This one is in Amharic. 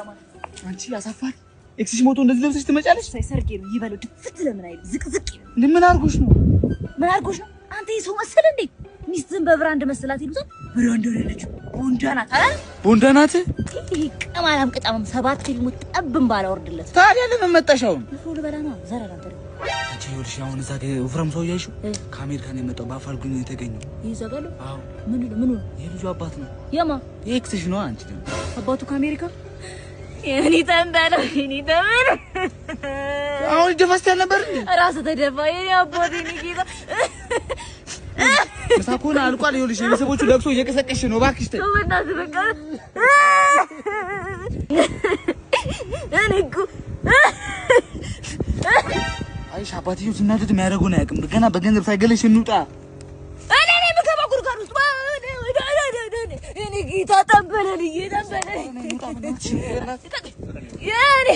ጨለማ አንቺ ያሳፋል ኤክስሽ ሞቶ እንደዚህ ለብሰሽ ትመጫለሽ ሳይሰርጌ ነው ይበለው ድፍት ለምን አይል ዝቅዝቅ ምን አርጎሽ ነው አንተ ይሰው መሰለ እንዴ ሚስትን በብራንድ መስላት ይሉት ብራንድ አይደለች ቦንዳ ናት ቀማላም ቅጣም 7 ፊልሙ ጠብም ባላወርድለት ታዲያ ለምን መጣሻው ሁሉ በላና ዘራራ ተረ አንቺ ይኸውልሽ አሁን እዛ ወፍራም ሰው ያይሽው ከአሜሪካ ነው የመጣው በአፋልጉኝ ነው የተገኘው ይዘጋሉ አዎ ምን የልጁ አባት ነው የማ ኤክስሽ ነው አንቺ ደግሞ አባቱ ከአሜሪካ የኔ ተንበለ አሁን ደፋስታ ነበር ራስ ተደፋ የኔ አባቴ ንቂታ መሳኮና አልቋል ይኸውልሽ የቤተሰቦቹ ለቅሶ እየቀሰቀሽ ነው እባክሽ ተይ ወናት በቃ እኔ እኮ አይሽ አባትዬው ሲናደድ የሚያደርገውን አያውቅም ገና በገንዘብ ሳይገለሽ እንውጣ እኔ መከባኩር ጋር ውስጥ እኔ ጌታ ተንበለልኝ የኔ